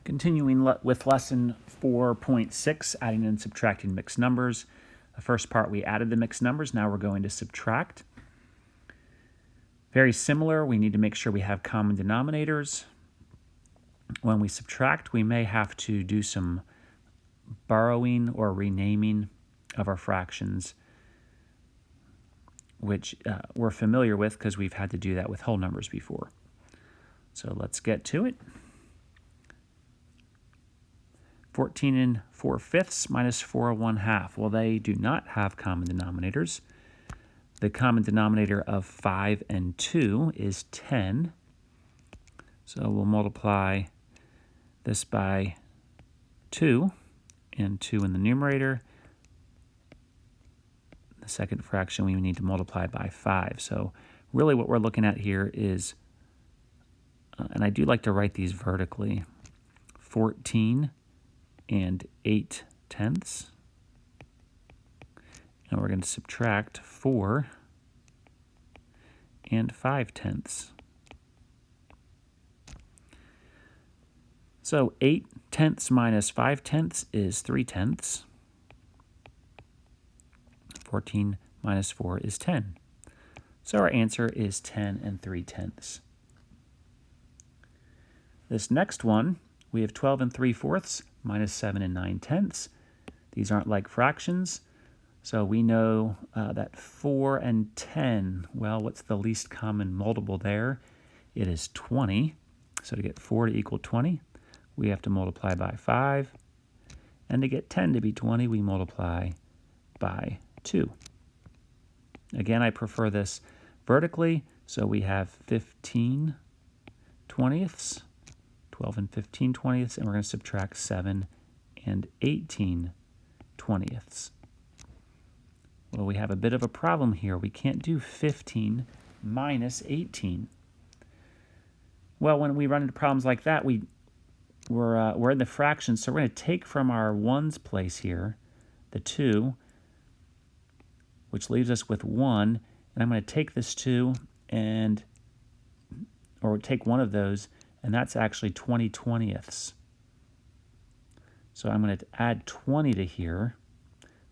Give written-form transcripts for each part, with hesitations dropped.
Continuing with lesson 4.6, adding and subtracting mixed numbers. The first part we added the mixed numbers, now we're going to subtract. Very similar, we need to make sure we have common denominators. When we subtract, we may have to do some borrowing or renaming of our fractions, which we're familiar with because we've had to do that with whole numbers before. So let's get to it. 14 4/5 minus 4 1/2. Well, they do not have common denominators. The common denominator of 5 and 2 is 10. So we'll multiply this by 2 and 2 in the numerator. The second fraction we need to multiply by 5. So really what we're looking at here is, and I do like to write these vertically, 14 and 8/10. And we're going to subtract 4 and 5/10. So 8/10 minus 5/10 is 3/10. 14 minus 4 is 10. So our answer is 10 and 3/10. This next one, we have 12 and 3/4 minus 7 and 9/10. These aren't like fractions, so we know that 4 and 10, well, what's the least common multiple there? It is 20. So to get 4 to equal 20, we have to multiply by 5. And to get 10 to be 20, we multiply by 2. Again, I prefer this vertically, so we have 15/20, 12 and 15/20, and we're going to subtract 7 and 18/20. Well, we have a bit of a problem here. We can't do 15 minus 18. Well, when we run into problems like that, we're in the fractions, so we're going to take from our ones place here the 2, which leaves us with 1, and I'm going to take this 2 or take one of those, and that's actually 20/20. So I'm going to add 20 to here,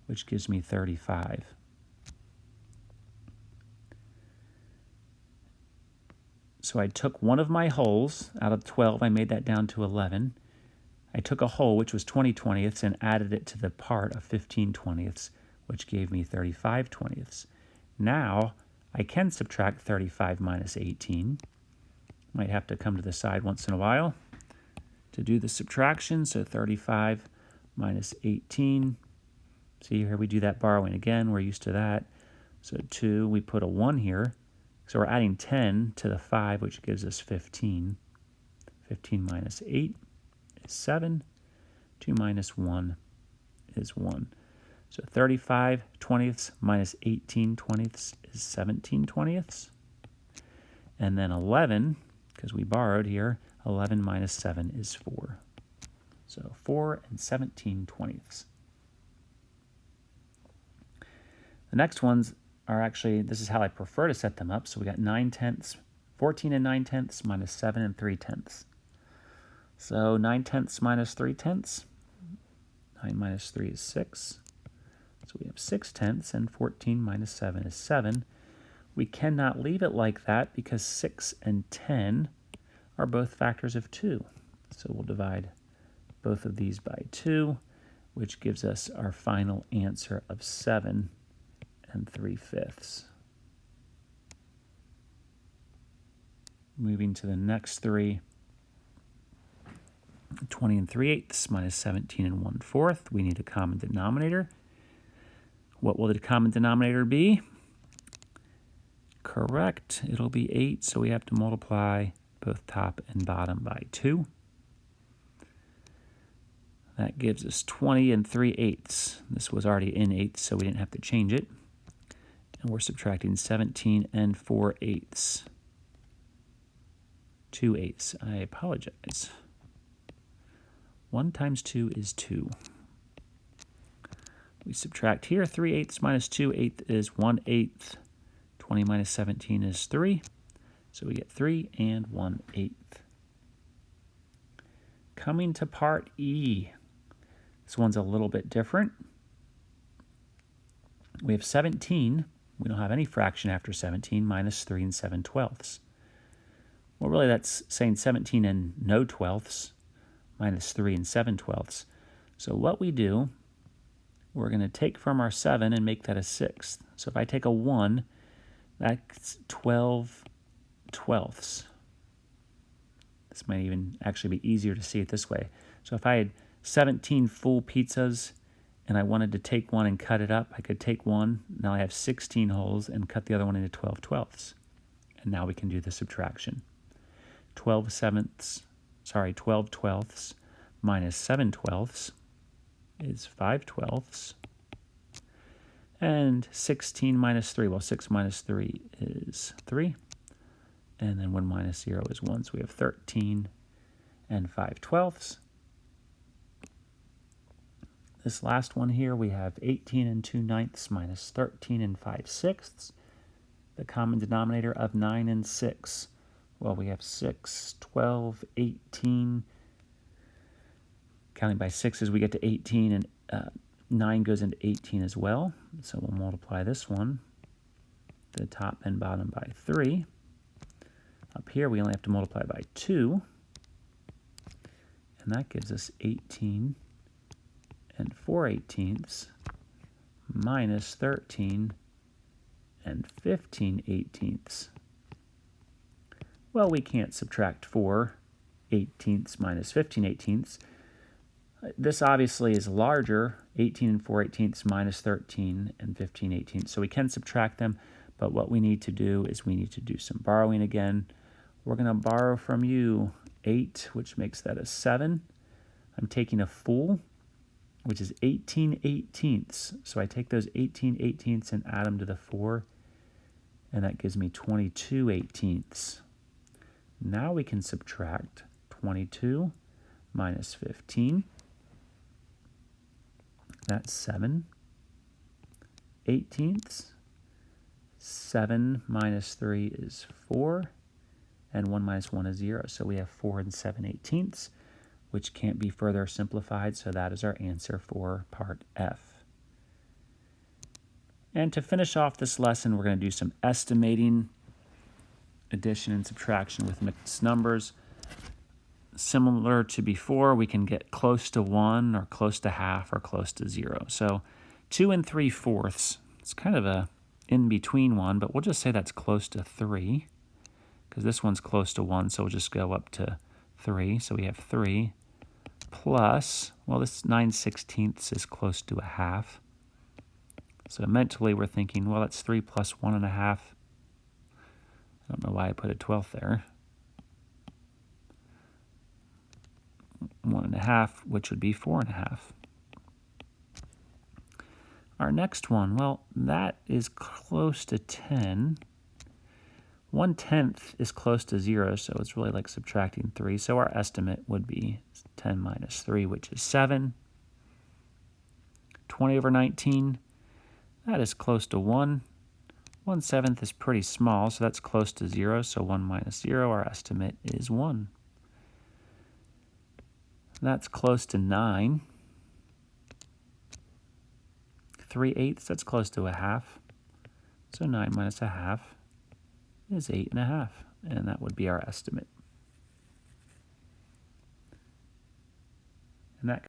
which gives me 35. So I took one of my wholes out of 12, I made that down to 11. I took a whole, which was 20/20, and added it to the part of 15/20, which gave me 35/20. Now I can subtract 35 minus 18. Might have to come to the side once in a while to do the subtraction. So 35 minus 18. See here, we do that borrowing again. We're used to that. So 2, we put a 1 here. So we're adding 10 to the 5, which gives us 15. 15 minus 8 is 7. 2 minus 1 is 1. So 35/20 minus 18/20 is 17/20. And then 11, because we borrowed here, 11 minus 7 is 4. So 4 and 17/20. The next ones are actually, this is how I prefer to set them up. So we got 9/10, 14 and 9/10 minus 7 and 3/10. So 9/10 minus 3/10, 9 minus 3 is 6. So we have 6/10, and 14 minus 7 is 7. We cannot leave it like that because 6 and 10 are both factors of 2. So we'll divide both of these by 2, which gives us our final answer of 7 and 3/5. Moving to the next three. 20 and 3/8 minus 17 and 1/4. We need a common denominator. What will the common denominator be? Correct. It'll be 8, so we have to multiply both top and bottom by 2. That gives us 20 and 3/8. This was already in 8, so we didn't have to change it. And we're subtracting 17 and 4/8. 2/8. I apologize. 1 times 2 is 2. We subtract here, 3/8 minus 2/8 is 1/8. 20 minus 17 is 3. So we get 3 and 1/8. coming to part E. This one's a little bit different. We have 17. We don't have any fraction after 17, minus 3 and 7/12. Well, really, that's saying 17 and no twelfths, minus 3 and 7/12. So what we do, we're going to take from our 7 and make that a sixth. So if I take a 1, that's 12/12. This might even actually be easier to see it this way. So if I had 17 full pizzas and I wanted to take one and cut it up, I could take one. Now I have 16 holes and cut the other one into 12/12. And now we can do the subtraction. 12/12 minus 7/12 is 5/12. And 16 minus 3, well, 6 minus 3 is 3. And then 1 minus 0 is 1. So we have 13 and 5/12. This last one here, we have 18 and 2/9 minus 13 and 5/6. The common denominator of 9 and 6. Well, we have 6, 12, 18. Counting by 6s, we get to 18, and 9 goes into 18 as well. So we'll multiply this one, the top and bottom, by 3. Up here, we only have to multiply by 2. And that gives us 18 and 4/18 minus 13 and 15/18. Well, we can't subtract 4/18 minus 15/18. This obviously is larger, 18 and 4/18 minus 13 and 15/18. So we can subtract them, but what we need to do is we need to do some borrowing again. We're going to borrow from you 8, which makes that a 7. I'm taking a full, which is 18/18. So I take those 18/18 and add them to the 4, and that gives me 22/18. Now we can subtract 22 minus 15. That's 7/18. 7 minus 3 is 4. And 1 minus 1 is 0. So we have 4 and 7/18, which can't be further simplified. So that is our answer for part F. And to finish off this lesson, we're going to do some estimating, addition and subtraction with mixed numbers. Similar to before, we can get close to 1 or close to half or close to 0. So 2 and 3/4, it's kind of a in-between one, but we'll just say that's close to 3. Because this one's close to 1, so we'll just go up to 3. So we have 3 plus, well, this 9/16 is close to a half. So mentally we're thinking, well, that's 3 plus 1 1/2. I don't know why I put a 12th there. 1 1/2, which would be 4 1/2. Our next one, well, that is close to 10. 1/10 is close to 0, so it's really like subtracting 3. So our estimate would be 10 minus 3, which is 7. 20/19, that is close to 1. 1/7 is pretty small, so that's close to 0. So 1 minus 0, our estimate is 1. That's close to 9. 3/8, that's close to a half. So 9 minus a half is 8 1/2, and that would be our estimate.